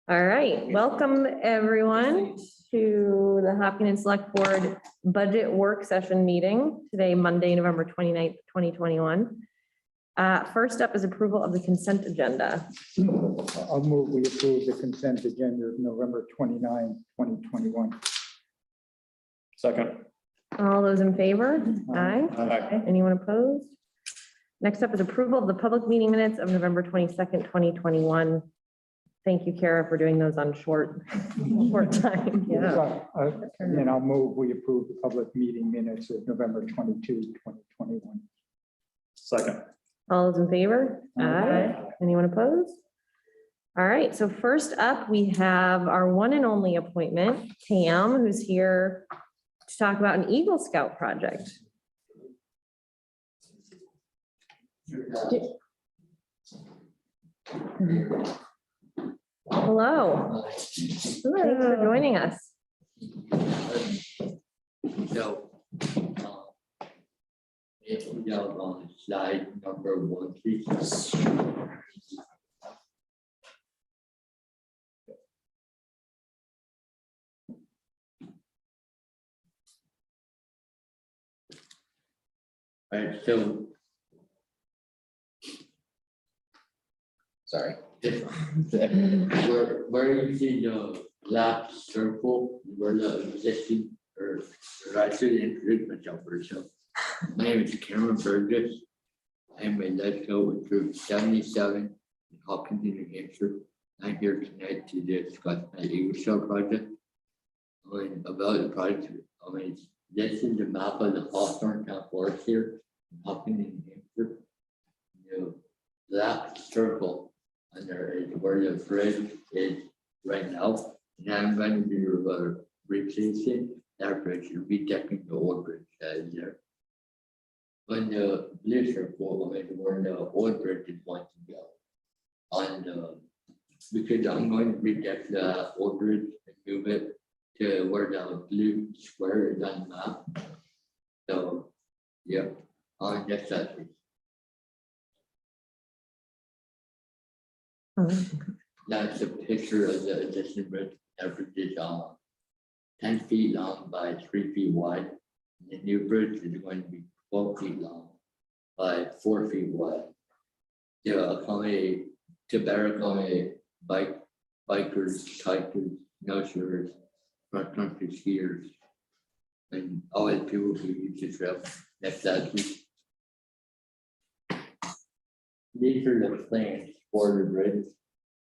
All right, welcome everyone to the Hopkinton Select Board Budget Work Session meeting today, Monday, November 29th, 2021. First up is approval of the consent agenda. I'll move we approve the consent agenda of November 29, 2021. Second. All those in favor? Aye. Aye. Anyone opposed? Next up is approval of the public meeting minutes of November 22nd, 2021. Thank you, Kara, for doing those on short time. Yeah. And I'll move we approve the public meeting minutes of November 22, 2021. Second. All those in favor? Aye. Anyone opposed? All right, so first up, we have our one and only appointment, Pam, who's here to talk about an Eagle Scout project. Hello. Thanks for joining us. So, if we go on slide number 1, please. All right, so. Sorry. Where you see the black circle, where the existing, or I should introduce myself first. So my name is Cameron Burgess. I'm a Let's Go with Group 77 in Hopkinton, New Hampshire. I'm here tonight to discuss my Eagle Scout project. About the project, this is the map of the Hawthorne Town Forest here in Hopkinton, New Hampshire. The black circle under is where the bridge is right now, and I'm going to do replacing that bridge and redecking the old bridge that is there. When the blue circle is where the old bridge is going to go. Because I'm going to redeck the old bridge and move it to where the blue square is on the map. So, yeah, on next slide, please. That's a picture of the existing bridge. That bridge is 10 feet long by 3 feet wide. The new bridge is going to be 12 feet long by 4 feet wide. To better accommodate bikers, hikers, snowshoers, cross country skiers, and all the people who use the trail. Next slide, please. These are the plans for the bridge,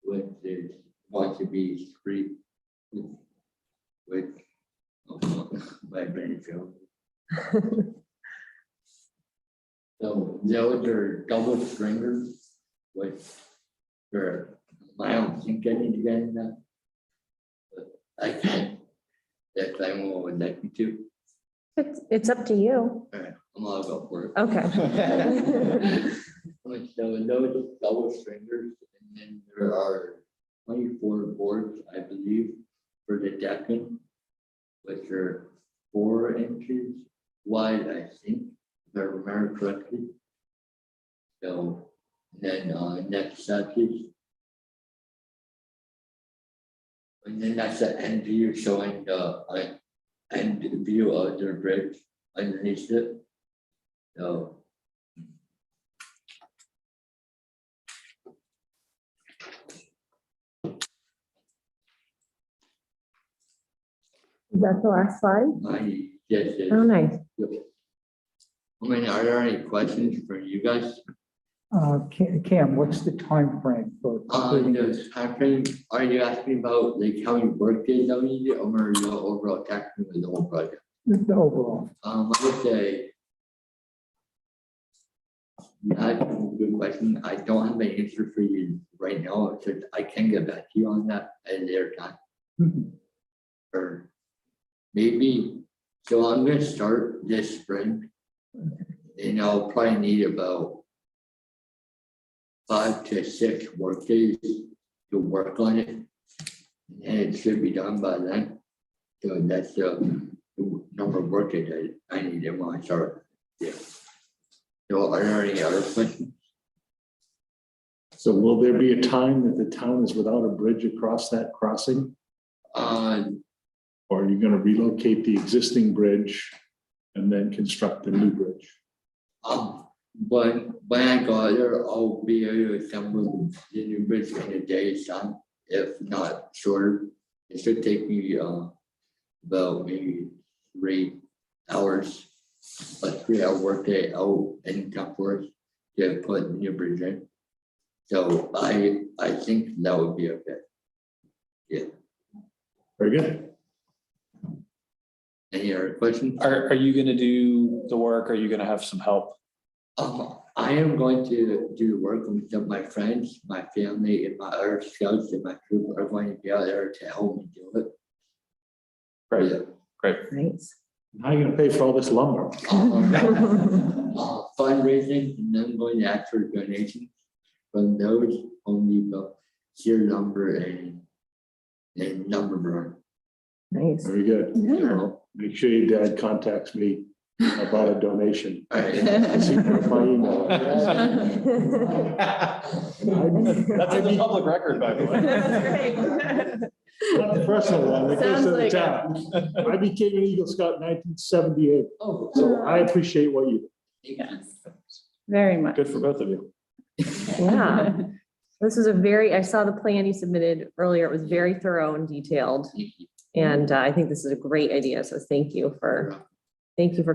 which is going to be street with my Benfield. So those are double stringers, which for my own think I need to get in that, but I can't. That time would like me to. It's up to you. All right, I'm all go for it. Okay. So those double stringers, and then there are 24 boards, I believe, for the decking, which are 4 inches wide, I think, if I remember correctly. So then next slide, please. And then that's the end view showing the end view of the bridge underneath it. So. Is that the last slide? Yes. Oh, nice. Are there any questions for you guys? Cam, what's the time frame for completing this? The time frame, are you asking about like how many work days I need it, or are you overall tackling the whole project? The overall. I would say that's a good question. I don't have an answer for you right now, so I can get back to you on that at a later time. Or maybe, so I'm gonna start this spring, and I'll probably need about 5 to 6 work days to work on it, and it should be done by then. So that's the number of work days I need it when I start. Yeah. So are there any other questions? So will there be a time that the town is without a bridge across that crossing? Or are you gonna relocate the existing bridge and then construct the new bridge? When I go there, I'll be able to assemble the new bridge in a day's time, if not shorter. It should take me about maybe 3 hours, but 3-hour workday out in Town Forest to put the new bridge in. So I think that would be okay. Yeah. Very good. Any other questions? Are you gonna do the work? Are you gonna have some help? I am going to do the work with some of my friends, my family, and my other scouts and my troop are going to be out there to help me do it. Great, Yeah. great. Nice. How are you gonna pay for all this lumber? Fundraising, and then going to ask for donations from those only the sheer number and number burn. Nice. Very good. Yeah. Make sure your dad contacts me about a donation. All right. I see my email. That's in the public record, by the way. That's great. Not the personal one, it goes Sounds to the like town. I became an Eagle Scout in 1978, Oh, so I appreciate what you do. yes. Very much. Good for both of you. Yeah. This is I saw the plan you submitted earlier. It was very thorough and detailed. And I think this is a great idea. So thank you for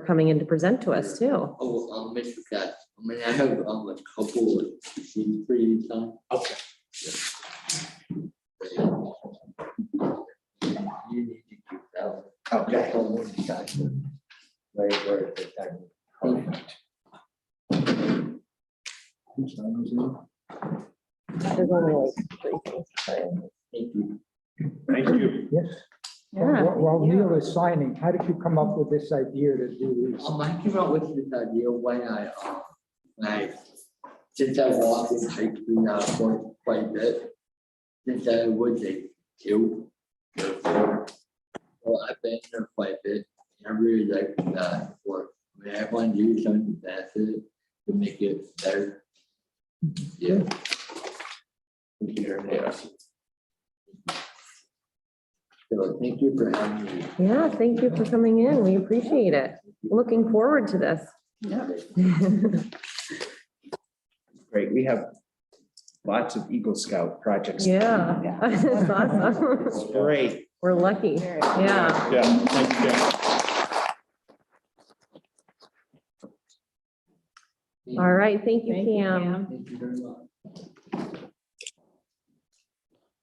coming in to present to us too. Oh, Mr. Katz, I mean, I have a couple of machines for you to sign. Okay. You need to keep that one. Okay. Right where it's at. There's only like 3 things. Thank you. Thank you. Yes. Yeah. While Neil is signing, how did you come up with this idea to do these? I came out with this idea when since I walked in hiking for quite a bit, since I was a 2 or 4. Well, I've been there quite a bit. And I really like that work. I mean, I want to do something to benefit to make it better. Yeah. Yes. So thank you for having me. Yeah, thank you for coming in. We appreciate it. Looking forward to this. Great, we have lots of Eagle Scout projects. Yeah, that's awesome. It's great. We're lucky. Yeah. Yeah, thank you. All right. Thank you, Thank you, Cam. Thank you very much.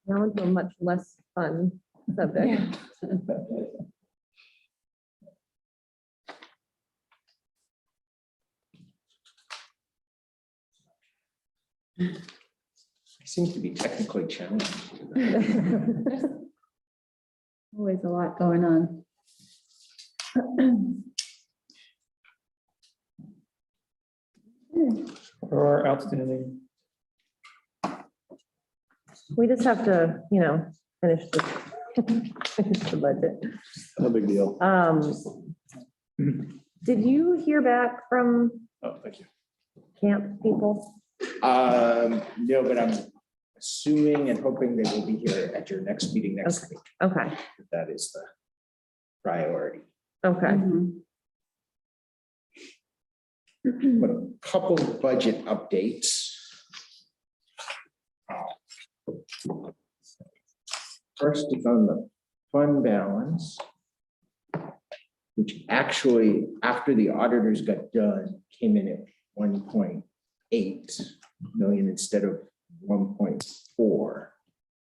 Now into a much less fun subject. I seem to be technically challenged. Always a lot going on. Or outstanding. We just have to, finish the budget. No big deal. Did you hear back from Oh, thank you. camp people? No, but I'm assuming and hoping they will be here at your next meeting next week. Okay, That is the priority. okay. Mhm. But a couple of budget updates. First is on the fund balance, which actually, after the auditors got done, came in at 1.8 million instead of 1.4,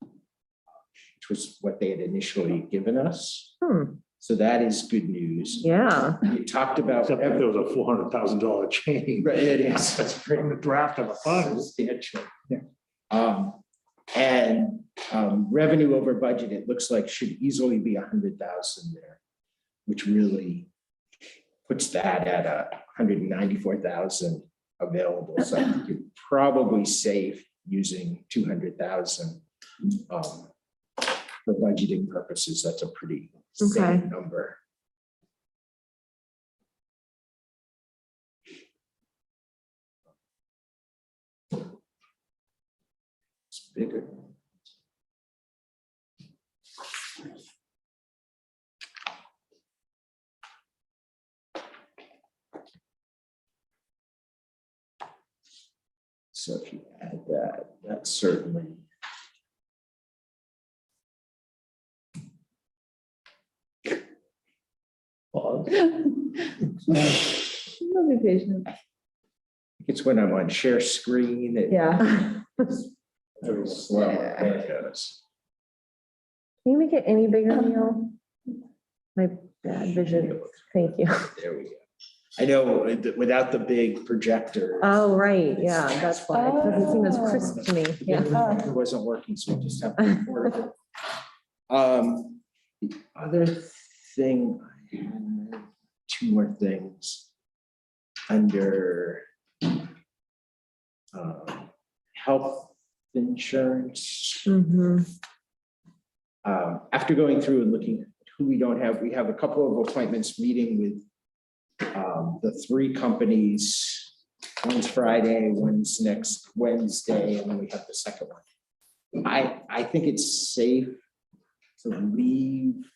which was what they had initially given us. So that is good news. Yeah, You talked about. Except that there was a $400,000 change. Right, it is. That's in the draft of the fund. Substantial. And revenue over budget, it looks like should easily be 100,000 there, which really puts that at 194,000 available. So I think you're probably safe using 200,000 for budgeting purposes. That's a pretty safe Okay. number. bigger. So if you add that, that's certainly. Pause. Be patient. It's when I'm on share screen. Yeah. Very slow. There it goes. Can you make it any bigger, Neil? My bad vision. Thank you. There we go. I know without the big projector. Oh, right. Yeah, that's why. It doesn't seem as crisp to me. Yeah. It wasn't working, so we just have to record it. The other thing, I had two more things under health insurance. Mhm. After going through and looking at who we don't have, we have a couple of appointments meeting with the three companies. One's Friday, one's next Wednesday, and then we have the second one. I think it's safe to leave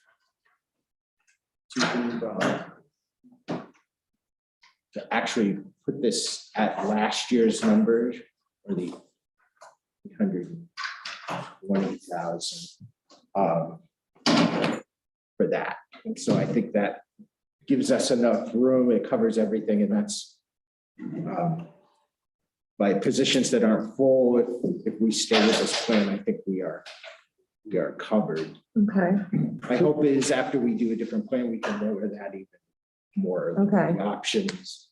to actually put this at last year's numbers or the 120,000 for that. And so I think that gives us enough room. It covers everything, and that's by positions that aren't full. If we stay with this plan, I think we are covered. Okay. My hope is after we do a different plan, we can lower that even more. Okay. Options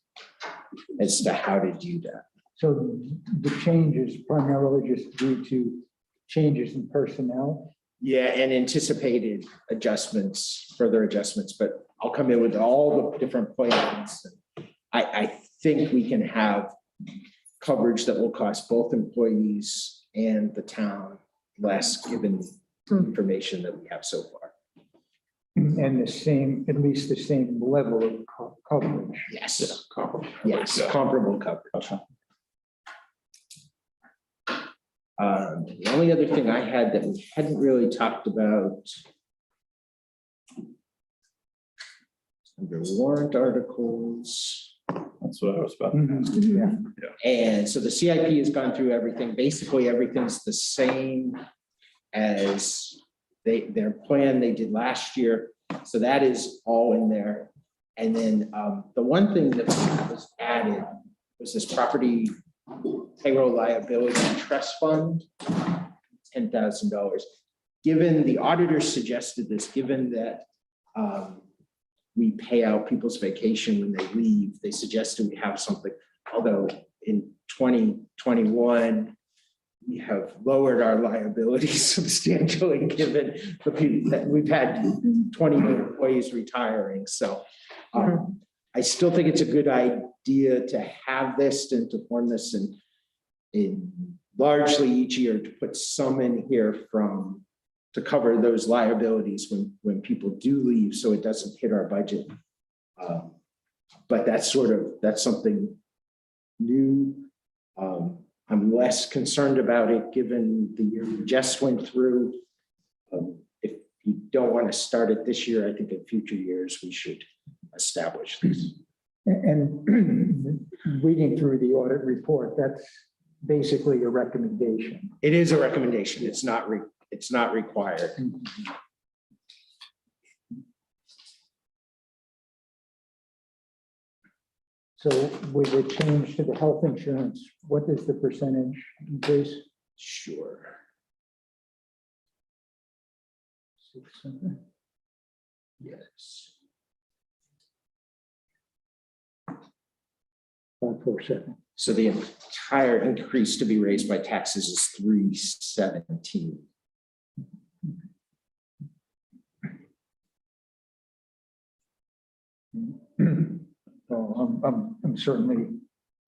as to how to do that. So the change is primarily just due to changes in personnel. Yeah, and anticipated adjustments, further adjustments, but I'll come in with all the different plans. I think we can have coverage that will cost both employees and the town less, given the information that we have so far. And the same, at least the same level of coverage. Yes, Comparable. yes, comparable coverage. The only other thing I had that we hadn't really talked about under warrant articles. That's what I was about. Yeah. And so the CIP has gone through everything. Basically, everything's the same as their plan they did last year. So that is all in there. And then the one thing that was added was this property payroll liability trust fund, $10,000. Given the auditors suggested this, given that we pay out people's vacation when they leave, they suggested we have something. Although in 2021, we have lowered our liabilities substantially, given the people that we've had 20 employees retiring. So I still think it's a good idea to have this and to form this in largely each year, to put some in here to cover those liabilities when people do leave, so it doesn't hit our budget. But that's something new. I'm less concerned about it given the year we just went through. If you don't want to start it this year, I think in future years we should establish this. And reading through the audit report, that's basically a recommendation. It is a recommendation. It's not required. So with the change to the health insurance, what is the percentage increase? Sure. 600. Yes. 547. So the entire increase to be raised by taxes is 317. So I'm certainly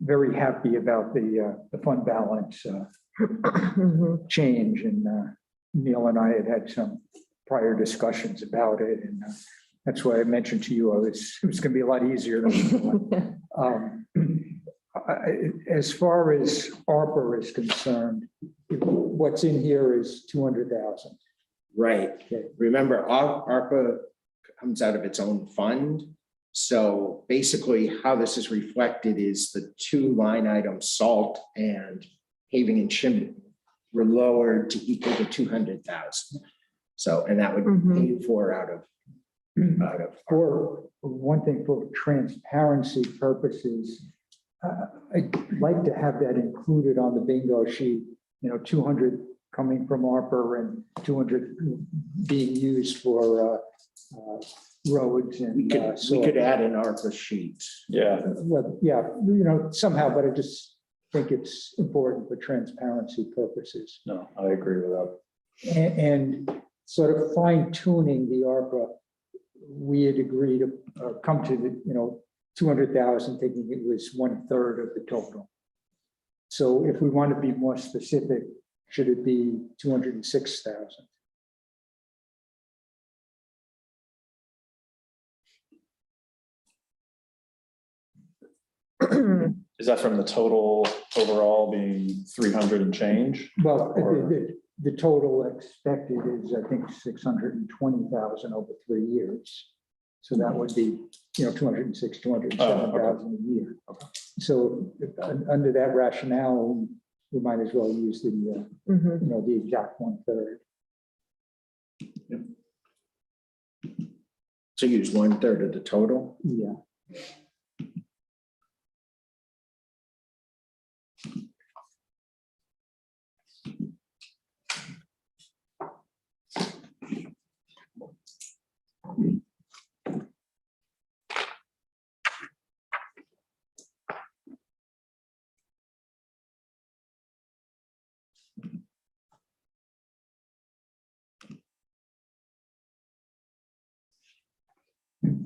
very happy about the fund balance change, and Neil and I had some prior discussions about it, and that's why I mentioned to you it was going to be a lot easier. As far as ARPA is concerned, what's in here is 200,000. Right. Okay. Remember, ARPA comes out of its own fund. So basically how this is reflected is the two line items, salt and paving and chimney, were lowered to equal to 200,000. So, and that would be paid for out of. For one thing, for transparency purposes, I'd like to have that included on the bingo sheet, 200 coming from ARPA and 200 being used for roads and. We could add an ARPA sheet. Yeah, Well, yeah, somehow, but I just think it's important for transparency purposes. no, I agree with that. And sort of fine tuning the ARPA, we had agreed to come to the, 200,000, thinking it was 1/3 of the total. So if we want to be more specific, should it be 206,000? Is that from the total overall being 300 and change? Well, Or- the total expected is, I think, 620,000 over 3 years. So that would be, 206, 207,000 a year. So under that rationale, we might as well use the, the exact 1/3. So use 1/3 of the total. Yeah.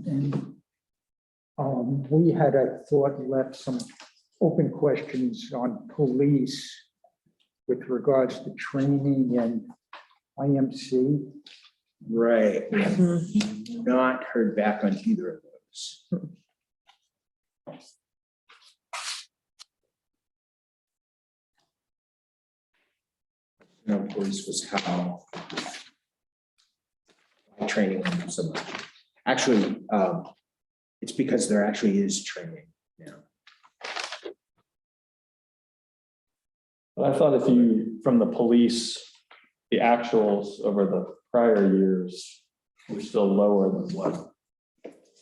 And we had, I thought, left some open questions on police with regards to training and IMC. Right. We have not heard back on either of those. No, police was how training them so much. Actually, it's because there actually is training now. But I thought if you, from the police, the actuals over the prior years were still lower than what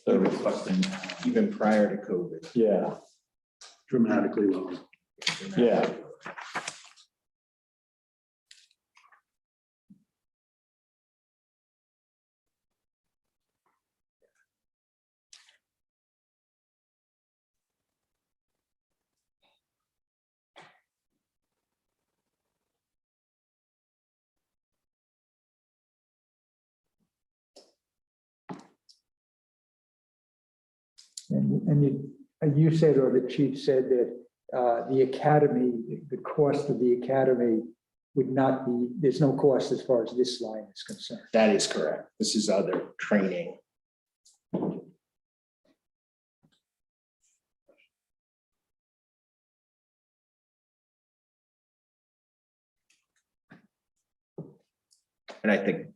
they're requesting. Even prior to COVID. Yeah, Dramatically lower. yeah. And you said, or the chief said that the academy, the cost of the academy would not be, there's no cost as far as this line is concerned. That is correct. This is other training. And I think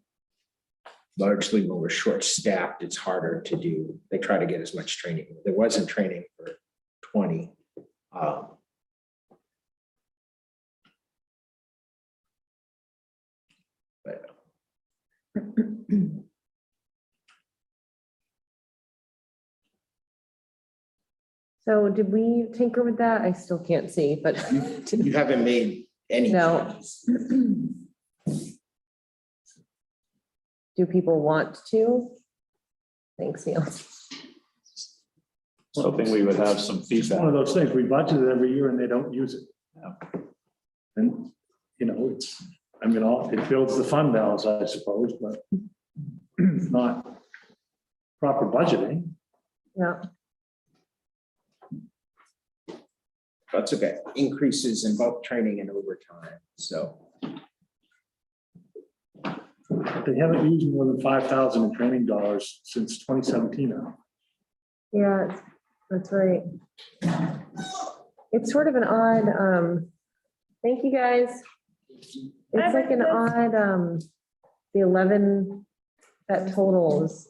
largely when we're short-staffed, it's harder to do. They try to get as much training. There wasn't training for 20. But So did we tinker with that? I still can't see, but you haven't made any. No. changes. do people want to? Thanks, Neil. I was hoping we would have some It's feedback. one of those things, we budget it every year and they don't use it. And, it builds the fund balance, I suppose, but it's not proper budgeting. Yeah, That's okay. Increases in both training and overtime. So They haven't used more than 5,000 in training dollars since 2017 now. yeah, that's right. It's sort of an odd, thank you guys. It's like an odd, the 11, that totals.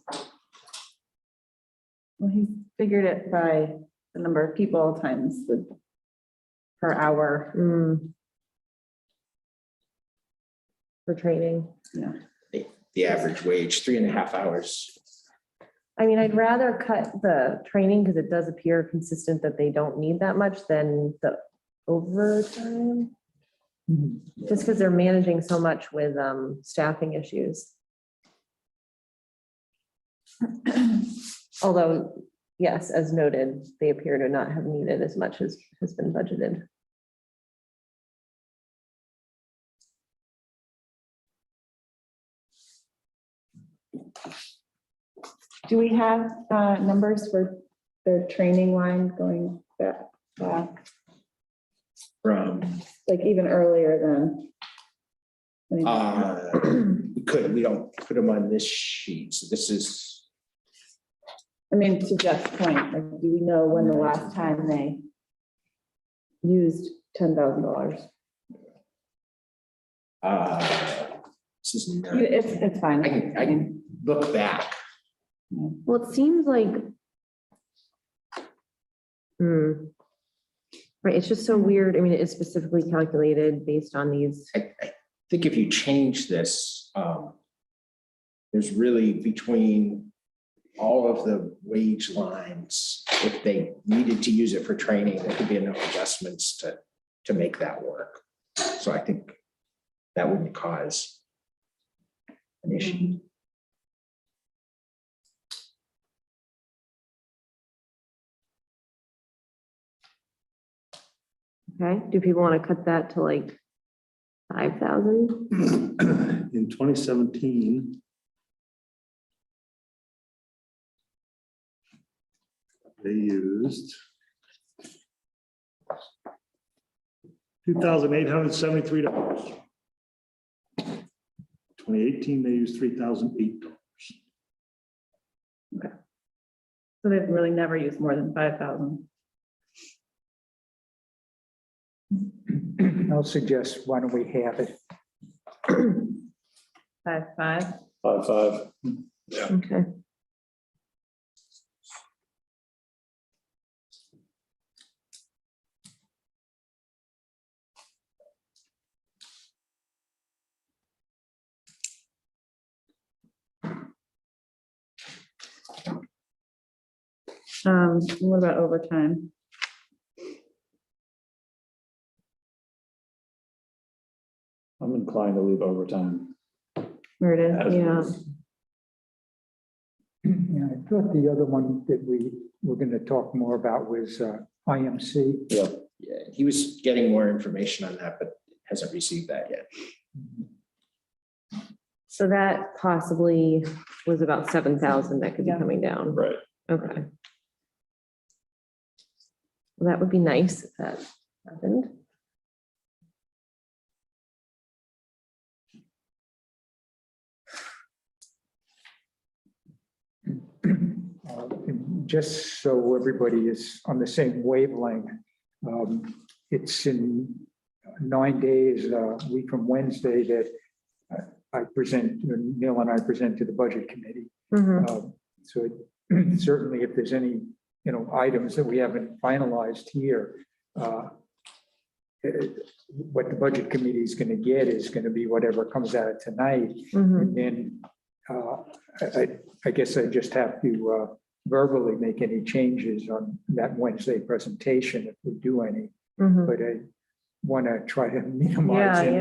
Well, he figured it by the number of people times the per hour. For training. The average wage, 3.5 hours. I mean, I'd rather cut the training because it does appear consistent that they don't need that much than the overtime. Just because they're managing so much with staffing issues. Although, yes, as noted, they appear to not have needed as much as has been budgeted. Do we have numbers for their training line going back, From, like even earlier than? we don't put them on this sheet, so this is, I mean, to Jeff's point, like, do we know when the last time they used $10,000? this is not, It's fine. I can look back. Well, it seems like. Right, it's just so weird. I mean, it is specifically calculated based on these. I think if you change this, there's really between all of the wage lines, if they needed to use it for training, there could be enough adjustments to make that work. So I think that wouldn't cause an issue. Okay, do people want to cut that to like 5,000? In 2017, they used $2,873. 2018, they used $3,008. So they've really never used more than 5,000. I'll suggest, why don't we have it? 5,500. 5.5. Okay. What about overtime? I'm inclined to leave overtime. Where it as is, yeah. is. Yeah, I thought the other one that we were going to talk more about was IMC. Yep. Yeah, he was getting more information on that, but hasn't received that yet. So that possibly was about 7,000 that could be Yeah. coming down. Right. Okay. Well, that would be nice if that happened. Just so everybody is on the same wavelength, it's in 9 days, a week from Wednesday, that I present, Neil and I present to the budget committee. So certainly if there's any, items that we haven't finalized here, what the budget committee is going to get is going to be whatever comes out of tonight. And then I guess I just have to verbally make any changes on that Wednesday presentation if we do any. But I want to try to minimize any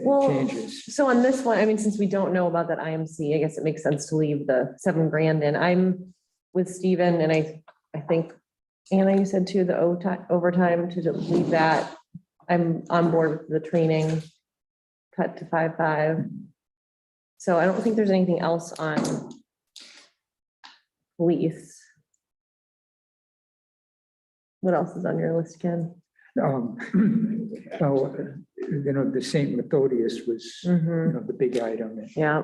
Well, changes. So on this one, I mean, since we don't know about that IMC, I guess it makes sense to leave the $7,000 in. I'm with Stephen, and I think, Anna, you said too, the overtime, to leave that. I'm on board with the training cut to 5,500. So I don't think there's anything else on police. What else is on your list, Ken? The St. Methodius was, the big item. Yeah.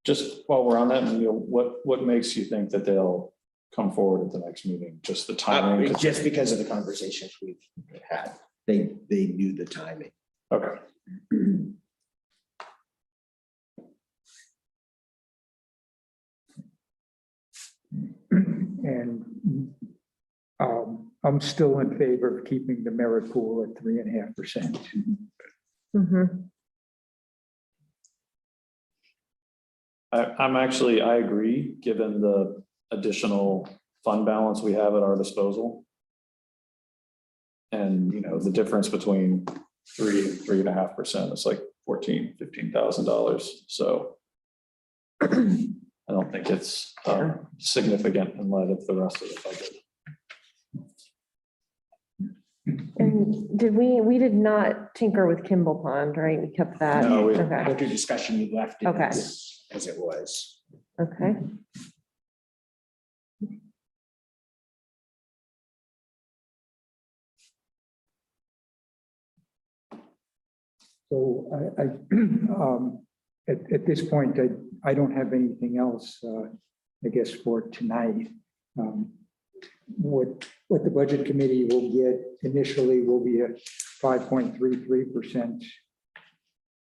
Just while we're on that, Neil, what makes you think that they'll come forward at the next meeting, just the timing. Just because of the conversations we've had, they knew the timing. Okay. And I'm still in favor of keeping the merit pool at 3.5%. Mhm. I agree, given the additional fund balance we have at our disposal. And, you know, the difference between 3.5% is like $15,000. So I don't think it's significant in light of the rest of the budget. And we did not tinker with Kimball Pond, right? We kept that. No, we- Okay, After discussion, you left it Okay. as it was. okay. So at this point, I don't have anything else, I guess, for tonight. What the budget committee will get initially will be a 5.33%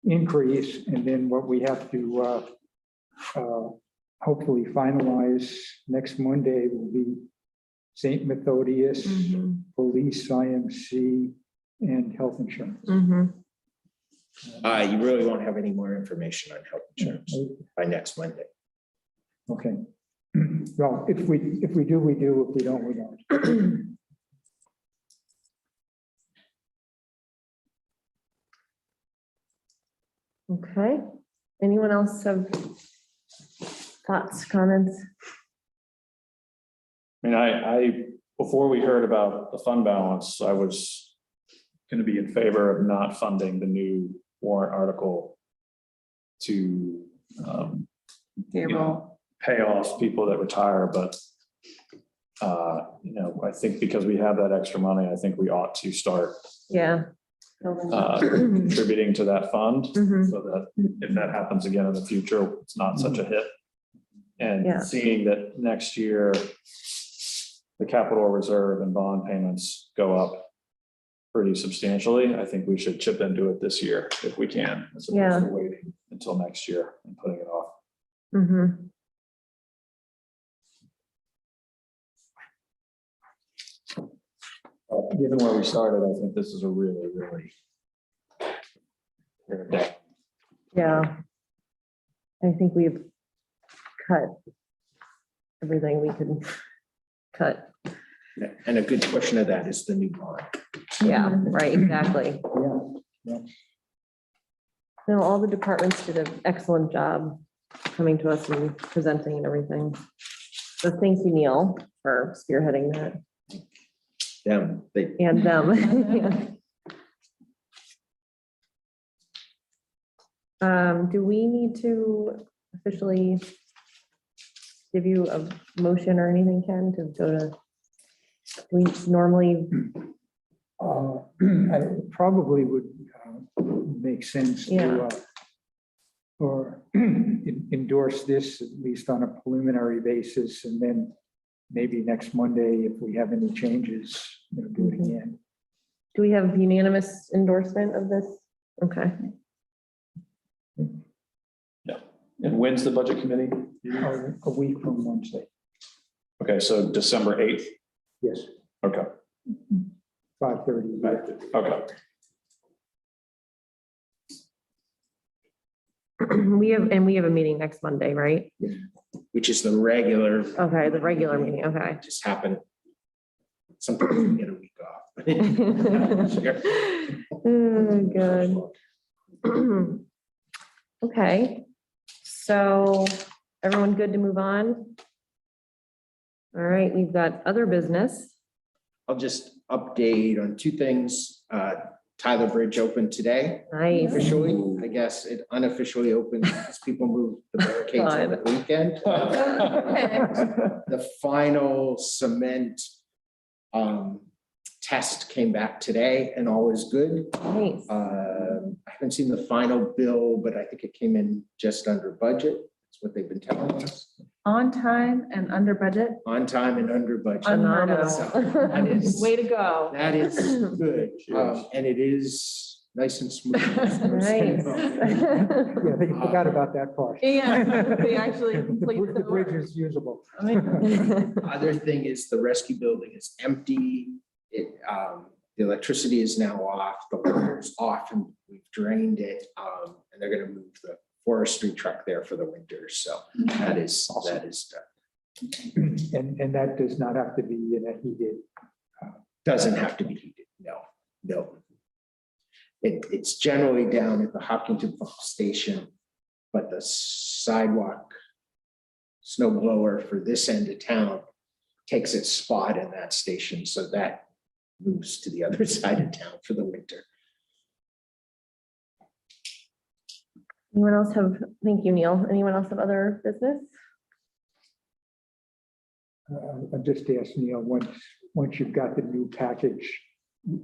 increase. And then what we have to hopefully finalize next Monday will be St. Methodius, Mhm, police, IMC, and health insurance. mhm. You really won't have any more information on health insurance by next Monday. Okay. Well, if we do, we do. If we don't, we don't. Okay. Anyone else have thoughts, comments? I mean, before we heard about the fund balance, I was going to be in favor of not funding the new warrant article to Payroll. pay off people that retire, but you know, I think because we have that extra money, I think we ought to start Yeah. contributing to that fund Mhm. so that if that happens again in the future, it's not such a hit. And Yeah. seeing that next year, the capital reserve and bond payments go up pretty substantially, I think we should chip into it this year if we can, as Yeah. opposed to waiting until next year and putting it off. Mhm. Given where we started, I think this is a really, really fair day. Yeah. I think we've cut everything we could cut. And a good portion of that is the new bond. Yeah, right, exactly. Yeah. No, all the departments did an excellent job coming to us and presenting and everything. So thank you, Neil, for spearheading that They and them. Do we need to officially give you a motion or anything, Ken, to go to? We normally, I probably would make sense Yeah. to or endorse this at least on a preliminary basis, and then maybe next Monday, if we have any changes, do it again. do we have unanimous endorsement of this? Okay. And when's the budget committee? A week from Wednesday, Okay, so December 8th. yes, Okay, 5:30. okay. We have a meeting next Monday, right? which is the regular, Okay, the regular meeting, okay. just happened. Sometimes we get a week off. Sure. Oh, good. Okay, so everyone good to move on? All right, we've got other business. I'll just update on two things. Tyler Bridge opened today. Nice. Officially, I guess it unofficially opened because people moved the barricades on the weekend. The final cement test came back today and all is good. Nice. I haven't seen the final bill, but I think it came in just under budget. That's what they've been telling us. On time and under budget. on time and under budget. Phenomenal. So that is- Way to go. That is good, and it is nice and smooth. Nice. Yeah, they forgot about that part. Yeah, they actually complete The the bridge work. is usable. I mean, Other thing is the rescue building is empty. The electricity is now off, the water's off, and we've drained it. And they're gonna move the forestry truck there for the winter, so that is done. And that does not have to be in a heated. Doesn't have to be heated, no. It's generally down at the Hopkinton pump station, but the sidewalk snow blower for this end of town takes its spot in that station, so that moves to the other side of town for the winter. Anyone else have, thank you, Neil. Anyone else have other business? I just asked Neil, once you've got the new package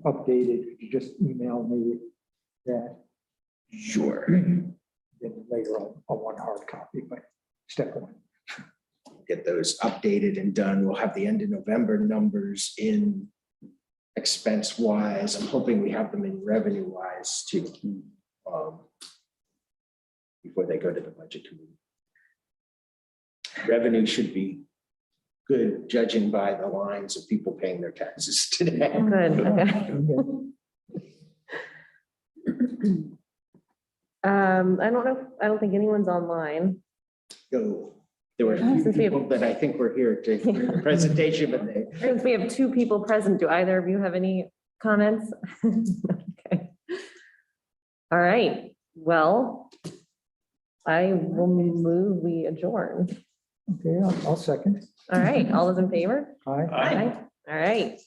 updated, could you just email me that? Sure. Then later I'll want a hard copy, but step one. Get those updated and done. We'll have the end of November numbers in expense wise. I'm hoping we have them in revenue wise too. Before they go to the budget committee. Revenue should be good, judging by the lines of people paying their taxes today. Good, okay. I don't know, I don't think anyone's online. So there were a few Since we have- people that I think were here to hear the presentation, but they, Since we have two people present, do either of you have any comments? Okay. All right, well, I will move, we adjourn. Okay, I'll second. All right, all those in favor? Aye. All right.